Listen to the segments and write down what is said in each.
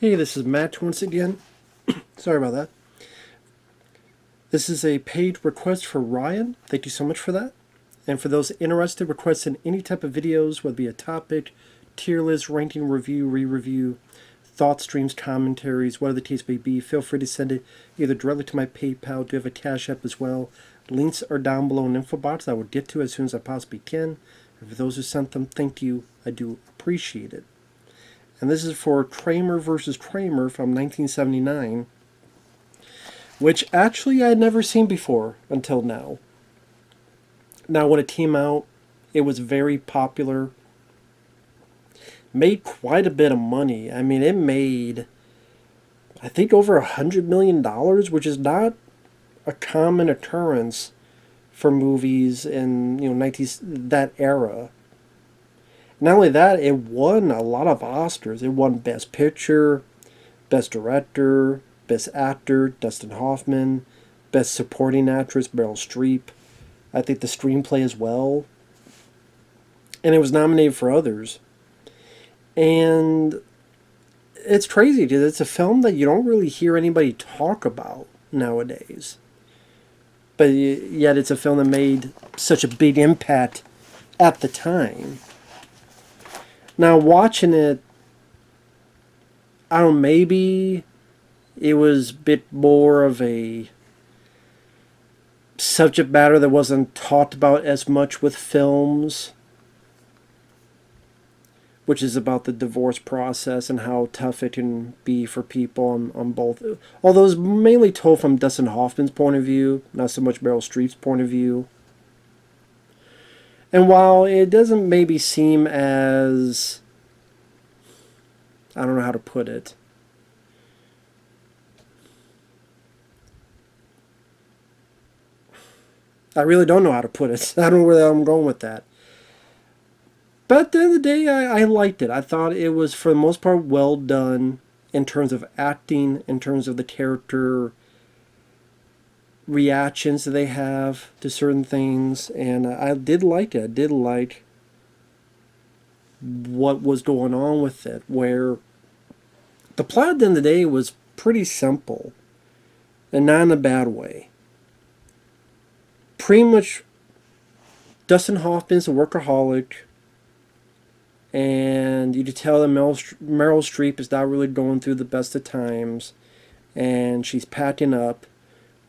Hey, this is Matt once again. Sorry about that. This is a paid request for Ryan. Thank you so much for that. And for those interested, requests in any type of videos, whether it be a topic, tier list, ranking review, re-review, thoughts, streams, commentaries, whatever the case may be, feel free to send it either directly to my PayPal. Do have a CashApp as well. Links are down below in the info box. I will get to as soon as I possibly can. And for those who sent them, thank you. I do appreciate it. And this is for Kramer versus Kramer from 1979, which actually I had never seen before until now. Now, when it came out, it was very popular. Made quite a bit of money. I mean, it made, I think, over $100 million, which is not a common occurrence for movies in 90s, that era. Not only that, it won a lot of Oscars. It won Best Picture, Best Director, Best Actor, Dustin Hoffman, Best Supporting Actress, Meryl Streep. I think the screenplay as well. And it was nominated for others. And it's crazy because it's a film that you don't really hear anybody talk about nowadays. But yet it's a film that made such a big impact at the time. Now, watching it, I don't know, maybe it was a bit more of a subject matter that wasn't talked about as much with films, which is about the divorce process and how tough it can be for people on both. Although it's mainly told from Dustin Hoffman's point of view, not so much Meryl Streep's point of view. And while it doesn't maybe seem as, I don't know how to put it, I really don't know how to put it. I don't know where I'm going with that. But at the end of the day, I liked it. I thought it was, for the most part, well done in terms of acting, in terms of the character reactions that they have to certain things, and I did like it. I did like what was going on with it, where the plot at the end of the day was pretty simple, and not in a bad way. Pretty much, Dustin Hoffman's a workaholic, and you could tell that Meryl Streep is not really going through the best of times, and she's packing up.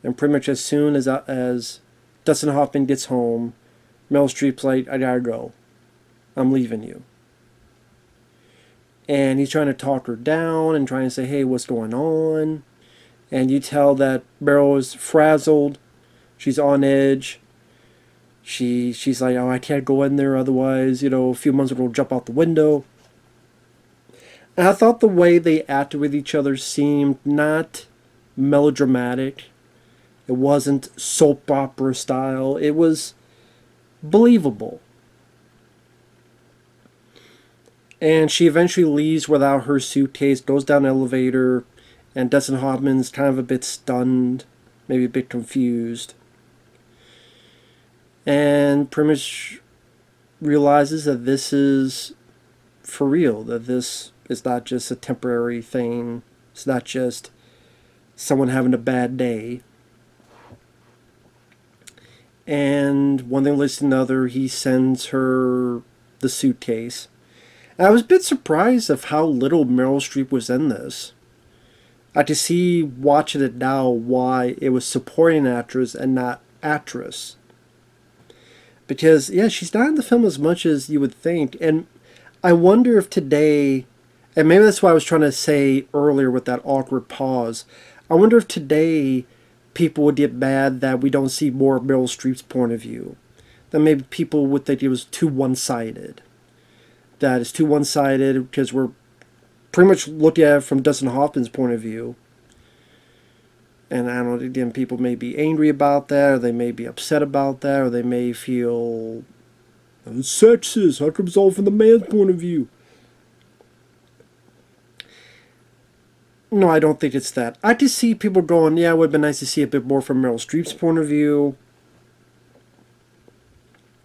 And pretty much as soon as Dustin Hoffman gets home, Meryl Streep's like, I gotta go. I'm leaving you. And he's trying to talk her down and trying to say, hey, what's going on? And you tell that Meryl is frazzled. She's on edge. She's like, oh, I can't go in there, otherwise, a few months ago, jump out the window. And I thought the way they acted with each other seemed not melodramatic. It wasn't soap opera style. It was believable. And she eventually leaves without her suitcase, goes down the elevator, and Dustin Hoffman's kind of a bit stunned, maybe a bit confused. And pretty much realizes that this is for real, that this is not just a temporary thing. It's not just someone having a bad day. And one thing leads to another, he sends her the suitcase. And I was a bit surprised of how little Meryl Streep was in this. I could see, watching it now, why it was supporting actress and not actress. Because, yeah, she's not in the film as much as you would think. And I wonder if today, and maybe that's what I was trying to say earlier with that awkward pause, I wonder if today people would get mad that we don't see more of Meryl Streep's point of view. That maybe people would think it was too one-sided. That it's too one-sided because we're pretty much looking at it from Dustin Hoffman's point of view. And I don't know, again, people may be angry about that, or they may be upset about that, or they may feel sexist. How come it's all from the man's point of view? No, I don't think it's that. I just see people going, yeah, it would have been nice to see a bit more from Meryl Streep's point of view.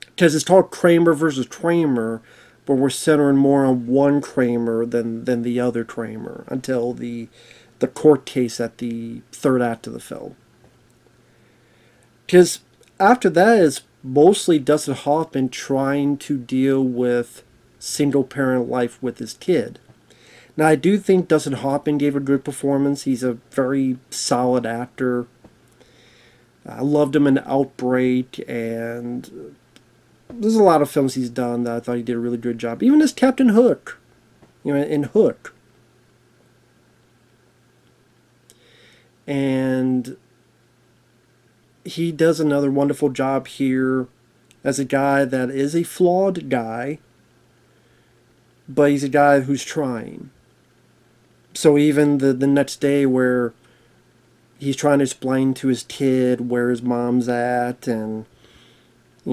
Because it's called Kramer versus Kramer, but we're centering more on one Kramer than the other Kramer until the court case at the third act of the film. Because after that is mostly Dustin Hoffman trying to deal with single parent life with his kid. Now, I do think Dustin Hoffman gave a good performance. He's a very solid actor. I loved him in Outbreak, and there's a lot of films he's done that I thought he did a really good job. Even as Captain Hook, in Hook. And he does another wonderful job here as a guy that is a flawed guy, but he's a guy who's trying. So even the next day where he's trying to explain to his kid where his mom's at, and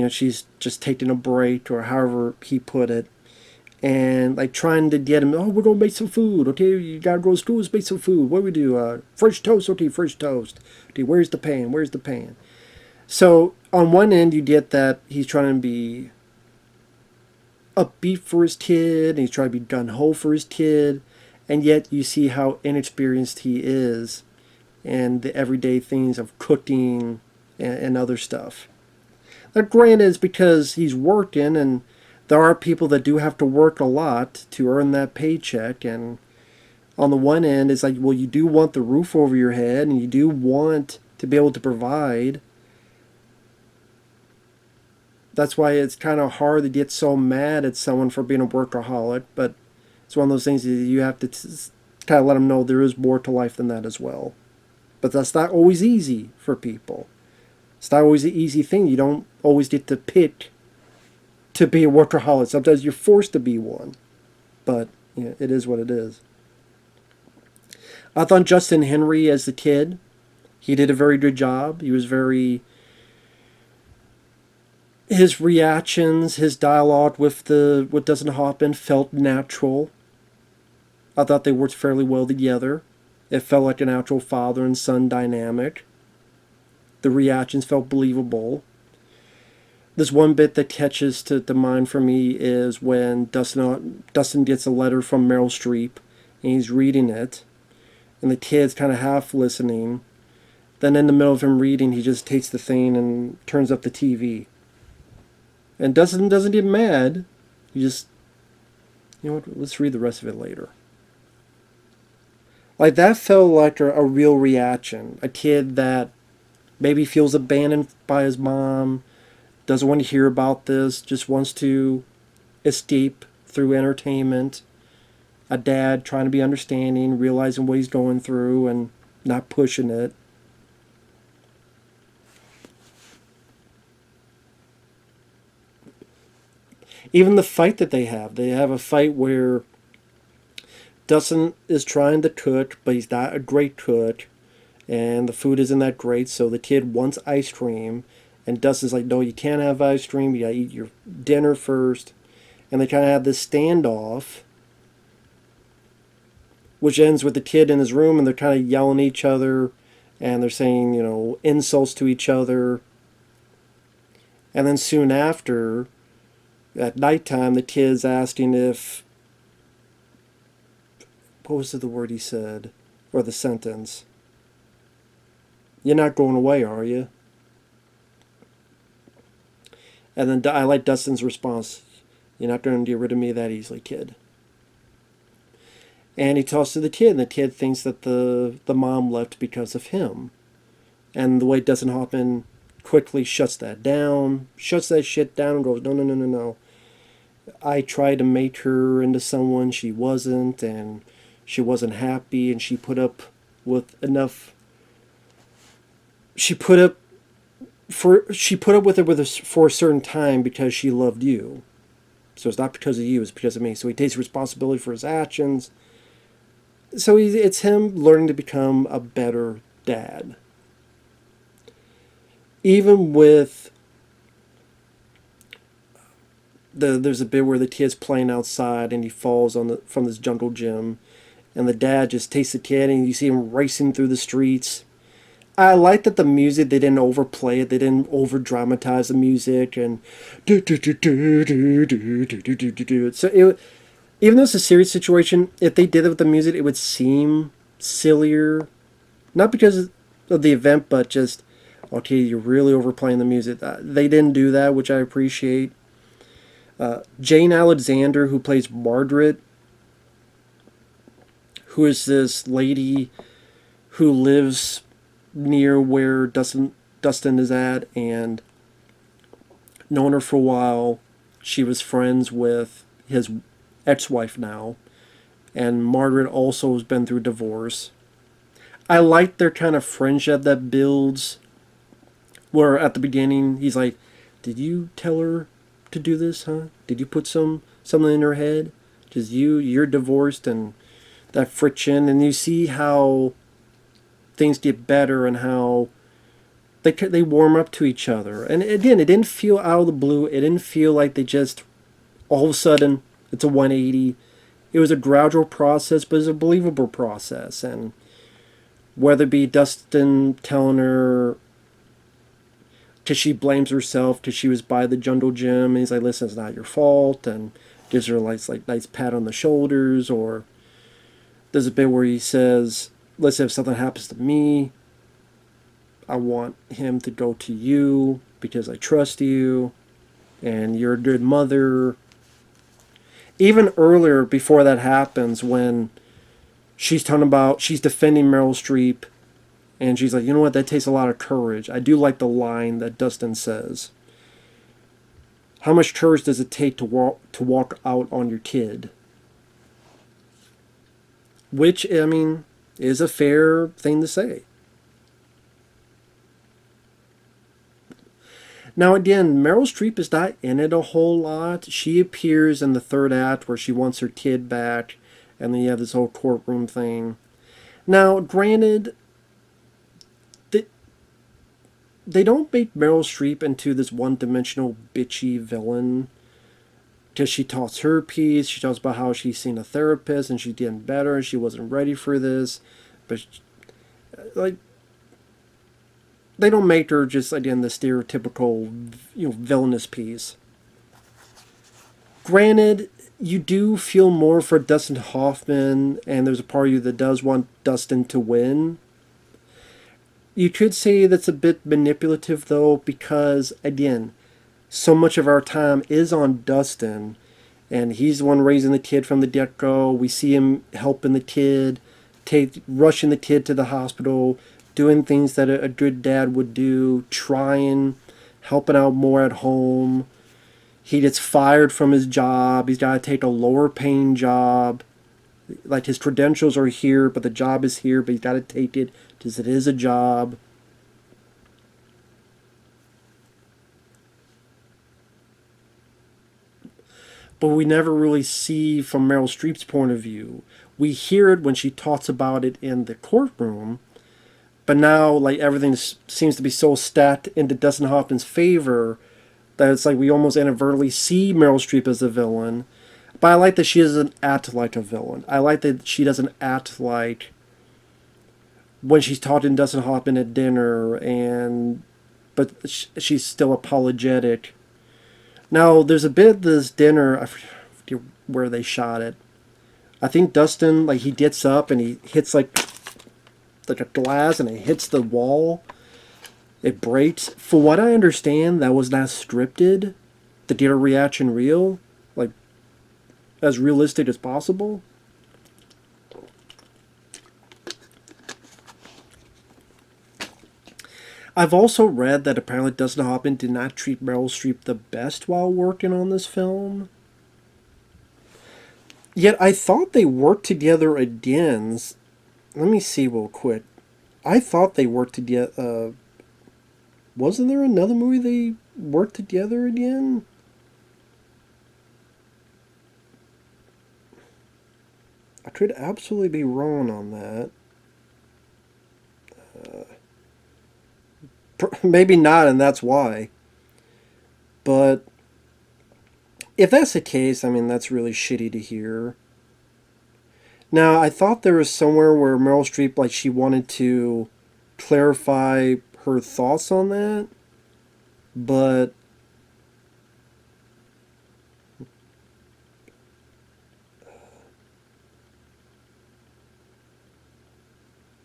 she's just taking a break, or however he put it, and like trying to get him, oh, we're gonna make some food, okay, you gotta go to school, let's make some food, what do we do, fresh toast, okay, fresh toast, okay, where's the pan. So on one end you get that he's trying to be upbeat for his kid, and he's trying to be gung-ho for his kid, and yet you see how inexperienced he is and the everyday things of cooking and other stuff. Now, granted, it's because he's working, and there are people that do have to work a lot to earn that paycheck. And on the one end, it's like, well, you do want the roof over your head, and you do want to be able to provide. That's why it's kind of hard to get so mad at someone for being a workaholic, but it's one of those things that you have to kind of let them know there is more to life than that as well. But that's not always easy for people. It's not always an easy thing. You don't always get to pick to be a workaholic. Sometimes you're forced to be one. But it is what it is. I thought Justin Henry as the kid, he did a very good job. He was very... His reactions, his dialogue with Dustin Hoffman felt natural. I thought they worked fairly well together. It felt like an actual father and son dynamic. The reactions felt believable. There's one bit that catches to mind for me is when Dustin gets a letter from Meryl Streep, and he's reading it, and the kid's kind of half listening. Then in the middle of him reading, he just takes the thing and turns up the TV. And Dustin doesn't get mad. He just, let's read the rest of it later. Like, that felt like a real reaction. A kid that maybe feels abandoned by his mom, doesn't want to hear about this, just wants to escape through entertainment. A dad trying to be understanding, realizing what he's going through, and not pushing it. Even the fight that they have a fight where Dustin is trying to cook, but he's not a great cook, and the food isn't that great, so the kid wants ice cream, and Dustin's like, no, you can't have ice cream, you gotta eat your dinner first. And they kind of have this standoff, which ends with the kid in his room, and they're kind of yelling at each other, and they're saying, insults to each other. And then soon after, at nighttime, the kid's asking if... What was the word he said? Or the sentence? You're not going away, are you? And then I like Dustin's response. You're not going to get rid of me that easily, kid. And he talks to the kid, and the kid thinks that the mom left because of him. And the way Dustin Hoffman quickly shuts that shit down, and goes, no. I tried to make her into someone she wasn't, and she wasn't happy, and she put up with enough. She put up with it for a certain time because she loved you. So it's not because of you, it's because of me. So he takes responsibility for his actions. So it's him learning to become a better dad. Even with there's a bit where the kid's playing outside and he falls from this jungle gym, and the dad just takes the kid and you see him racing through the streets. I like that the music, they didn't overplay it, they didn't over dramatize the music and do do do do do do do do do do do. So it, even though it's a serious situation, if they did it with the music, it would seem sillier. Not because of the event, but just okay, you're really overplaying the music. They didn't do that, which I appreciate. Jane Alexander, who plays Margaret, who is this lady who lives near where Dustin is at, and known her for a while. She was friends with his ex-wife now, and Margaret also has been through divorce. I like their kind of friendship that builds. Where at the beginning he's like, "Did you tell her to do this, huh? Did you put something in her head? Just you're divorced and that friction." And you see how things get better and how they warm up to each other. And again, it didn't feel out of the blue. It didn't feel like they just all of a sudden it's a 180. It was a gradual process, but it was a believable process. And whether it be Dustin telling her, because she blames herself because she was by the jungle gym, and he's like, "Listen, it's not your fault," and gives her a nice pat on the shoulders. Or there's a bit where he says, "Listen, if something happens to me, I want him to go to you because I trust you and you're a good mother." Even earlier, before that happens, when she's defending Meryl Streep, and she's like, "You know what, that takes a lot of courage." I do like the line that Dustin says. How much courage does it take to walk out on your kid? Which, I mean, is a fair thing to say. Now again, Meryl Streep is not in it a whole lot. She appears in the third act where she wants her kid back, and then you have this whole courtroom thing. Now, granted, they don't make Meryl Streep into this one-dimensional bitchy villain, because she talks her piece. She talks about how she's seen a therapist and she's getting better and she wasn't ready for this. But like, they don't make her just, again, the stereotypical, villainous piece. Granted, you do feel more for Dustin Hoffman, and there's a part of you that does want Dustin to win. You could say that's a bit manipulative, though, because, again, so much of our time is on Dustin, and he's the one raising the kid from the get-go. We see him helping the kid, rushing the kid to the hospital, doing things that a good dad would do, trying, helping out more at home. He gets fired from his job. He's got to take a lower-paying job. Like, his credentials are here, but the job is here, but he's got to take it because it is a job. But we never really see from Meryl Streep's point of view. We hear it when she talks about it in the courtroom, but now, like, everything seems to be so stacked into Dustin Hoffman's favor that it's like we almost inadvertently see Meryl Streep as a villain. But I like that she doesn't act like a villain. I like that she doesn't act like when she's talking to Dustin Hoffman at dinner, but she's still apologetic. Now, there's a bit of this dinner, I forget where they shot it. I think Dustin, like, he gets up and he hits like a glass and it hits the wall. It breaks. For what I understand, that was not scripted to get a reaction real, like, as realistic as possible. I've also read that apparently Dustin Hoffman did not treat Meryl Streep the best while working on this film. Yet I thought they worked together again. Let me see real quick. I thought they worked together. Wasn't there another movie they worked together again? I could absolutely be wrong on that. Maybe not, and that's why. But if that's the case, I mean, that's really shitty to hear. Now, I thought there was somewhere where Meryl Streep, like, she wanted to clarify her thoughts on that, but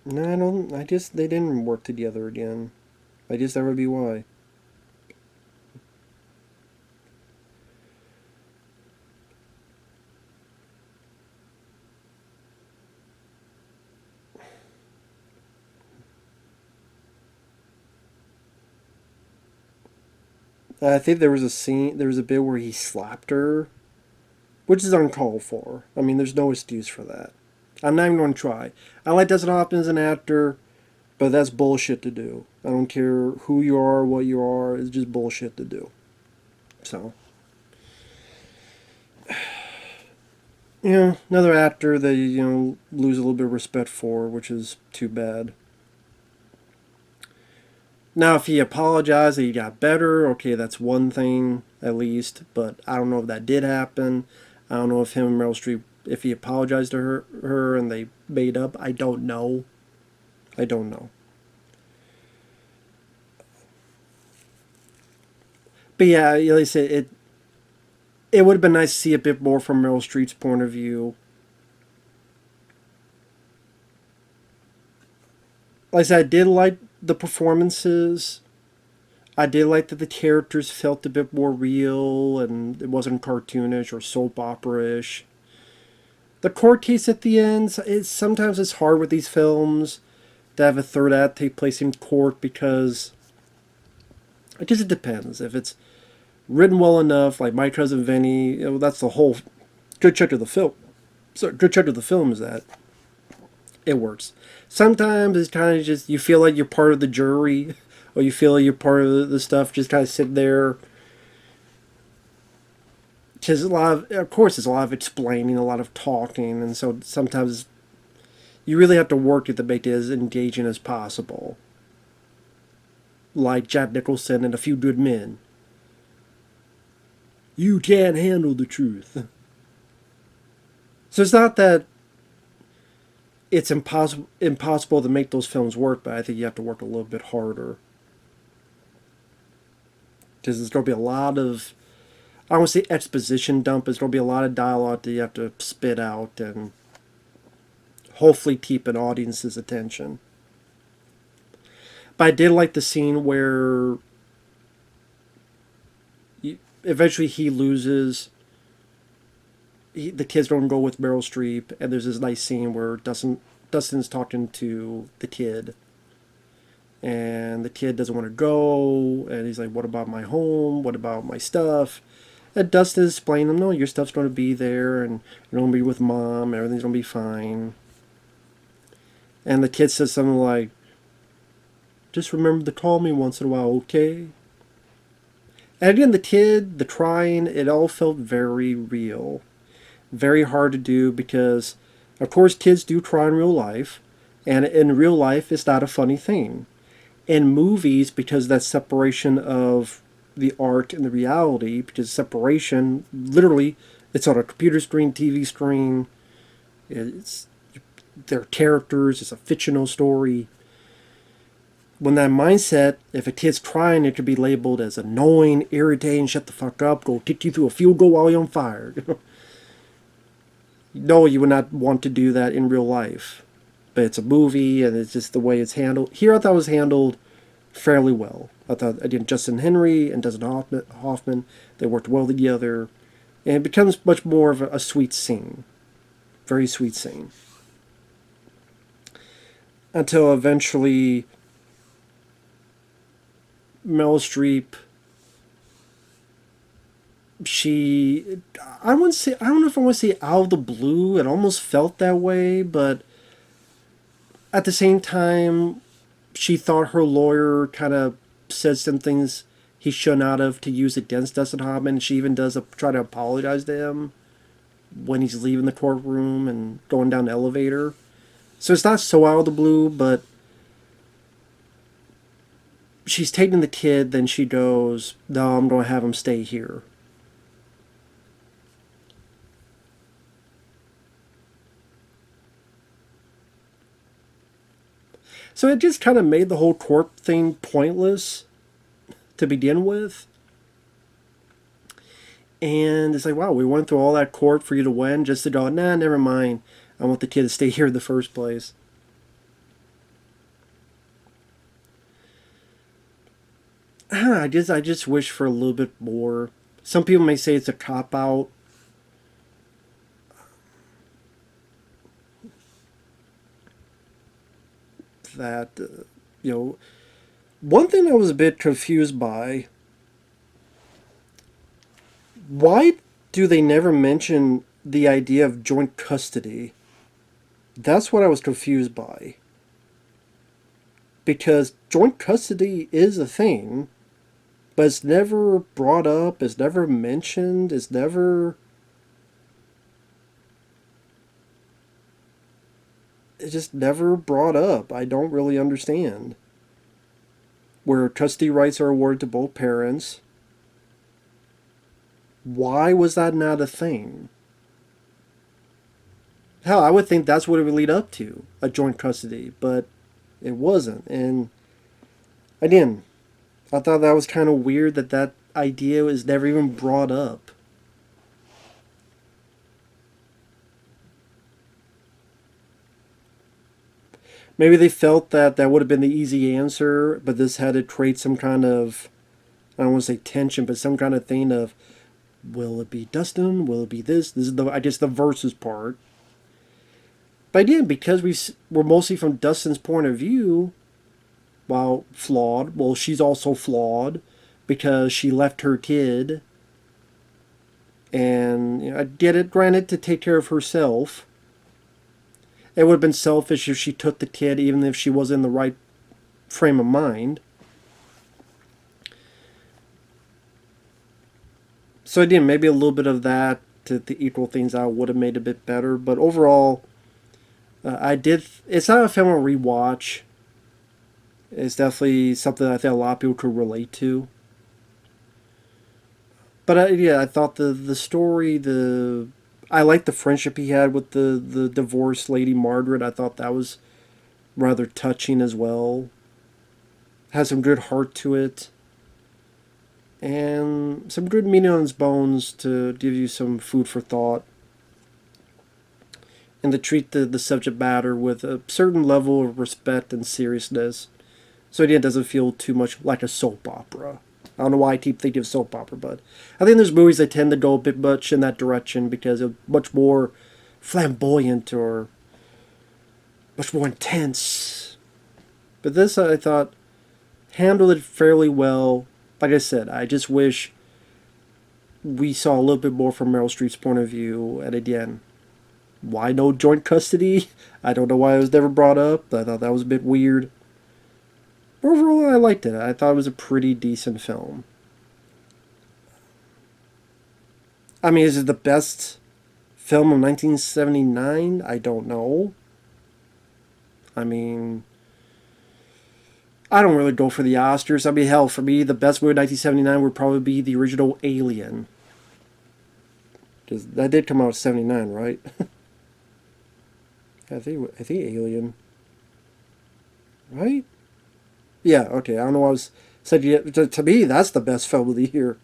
no, I don't. I just they didn't work together again. I guess that would be why. I think there was a scene, there was a bit where he slapped her, which is uncalled for. I mean, there's no excuse for that. I'm not even going to try. I like Dustin Hoffman as an actor, but that's bullshit to do. I don't care who you are, what you are. It's just bullshit to do. So, yeah, another actor that lose a little bit of respect for, which is too bad. Now, if he apologized that he got better, okay, that's one thing at least. But I don't know if that did happen. I don't know if him and Meryl Streep, if he apologized to her and they made up. I don't know. I don't know. But yeah, like I said, it would have been nice to see a bit more from Meryl Streep's point of view. Like I said, I did like the performances. I did like that the characters felt a bit more real and it wasn't cartoonish or soap opera-ish. The court case at the end, sometimes it's hard with these films to have a third act take place in court because I guess it depends. If it's written well enough, like My Cousin Vinny, that's the whole good chunk of the film. So good chunk of the film is that it works. Sometimes it's kind of just you feel like you're part of the jury, or you feel like you're part of the stuff. Just kind of sit there. Because of course, there's a lot of explaining, a lot of talking, and so sometimes you really have to work it to make it as engaging as possible. Like Jack Nicholson and A Few Good Men. You can't handle the truth. So it's not that it's impossible to make those films work, but I think you have to work a little bit harder. Because there's going to be a lot of, I don't want to say exposition dump, there's going to be a lot of dialogue that you have to spit out and hopefully keep an audience's attention. But I did like the scene where eventually he loses. The kids don't go with Meryl Streep, and there's this nice scene where Dustin's talking to the kid, and the kid doesn't want to go, and he's like, "What about my home? What about my stuff?" And Dustin is explaining to him, "No, your stuff's going to be there, and you're going to be with mom. Everything's going to be fine." And the kid says something like, "Just remember to call me once in a while, okay?" And again, the kid, the crying, it all felt very real. Very hard to do because, of course, kids do cry in real life. And in real life, it's not a funny thing. In movies, because that separation of the art and the reality, because separation, literally, it's on a computer screen, TV screen, it's they're characters, it's a fictional story. When that mindset, if a kid's crying, it could be labeled as annoying, irritating, shut the fuck up, go kick you through a field goal while you're on fire. No, you would not want to do that in real life. But it's a movie, and it's just the way it's handled. Here, I thought it was handled fairly well. I thought, again, Justin Henry and Dustin Hoffman, they worked well together. And it becomes much more of a sweet scene. Very sweet scene. Until eventually Meryl Streep, I wouldn't say, I don't know if I want to say out of the blue, it almost felt that way, but at the same time, she thought her lawyer kind of said some things he should not have to use against Dustin Hoffman. She even does try to apologize to him when he's leaving the courtroom and going down the elevator. So it's not so out of the blue, but she's taking the kid, then she goes, "No, I'm going to have him stay here." So it just kind of made the whole twerp thing pointless to begin with. And it's like, wow, we went through all that court for you to win just to go, nah, never mind. I want the kid to stay here in the first place. I just wish for a little bit more. Some people may say it's a cop out. That you know, one thing I was a bit confused by. Why do they never mention the idea of joint custody? That's what I was confused by. Because joint custody is a thing, but it's never brought up, it's never mentioned, it's never. It's just never brought up. I don't really understand. Where custody rights are awarded to both parents. Why was that not a thing? Hell, I would think that's what it would lead up to, a joint custody, but it wasn't. And again, I thought that was kind of weird that that idea was never even brought up. Maybe they felt that that would have been the easy answer, but this had to create some kind of, I don't want to say tension, but some kind of thing of, will it be Dustin? Will it be this? This is the, I guess, the versus part. But again, because we're mostly from Dustin's point of view, while flawed, well, she's also flawed because she left her kid. And you know, I get it, granted, to take care of herself. It would have been selfish if she took the kid, even if she was in the right frame of mind. So again, maybe a little bit of that to equal things out would have made it a bit better. But overall, I did. It's not a film I'll rewatch. It's definitely something I think a lot of people could relate to. But yeah, I thought the story, I liked the friendship he had with the divorced lady Margaret. I thought that was rather touching as well. Has some good heart to it. And some good meat on its bones to give you some food for thought. And to treat the subject matter with a certain level of respect and seriousness. So again, it doesn't feel too much like a soap opera. I don't know why I keep thinking of soap opera, but I think there's movies that tend to go a bit much in that direction because they're much more flamboyant or much more intense. But this, I thought, handled it fairly well. Like I said, I just wish we saw a little bit more from Meryl Streep's point of view. And again, why no joint custody? I don't know why it was never brought up. I thought that was a bit weird. Overall, I liked it. I thought it was a pretty decent film. I mean, is it the best film of 1979? I don't know. I mean, I don't really go for the Oscars. I mean, hell, for me, the best movie of 1979 would probably be the original Alien. Because that did come out in 79, right? I think Alien. Right? Yeah, okay. I don't know why I was said. Yeah, to me, that's the best film of the year.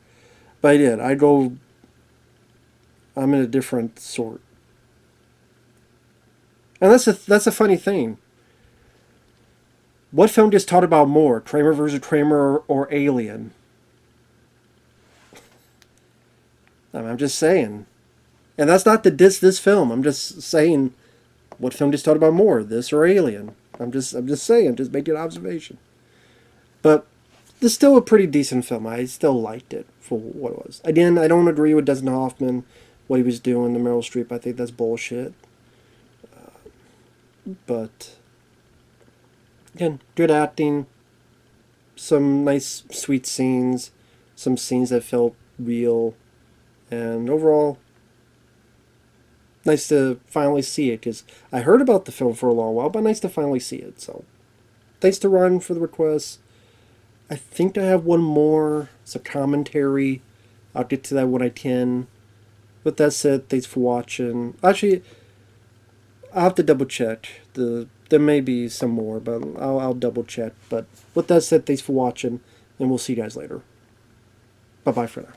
But I did. I go. I'm in a different sort, and that's a funny thing. What film gets talked about more, Kramer versus Kramer or Alien? I'm just saying, and that's not to diss this film. I'm just saying, what film gets talked about more, this or Alien? I'm just saying, just making an observation. But it's still a pretty decent film. I still liked it for what it was. Again, I don't agree with Dustin Hoffman, what he was doing to Meryl Streep. I think that's bullshit. But again, good acting, some nice, sweet scenes, some scenes that felt real, and overall, nice to finally see it. Because I heard about the film for a long while, but nice to finally see it. So, thanks to Ryan for the request. I think I have one more. It's a commentary. I'll get to that when I can. With that said, thanks for watching. Actually, I'll have to double check. There may be some more, but I'll double check. But with that said, thanks for watching, and we'll see you guys later. Bye bye for now.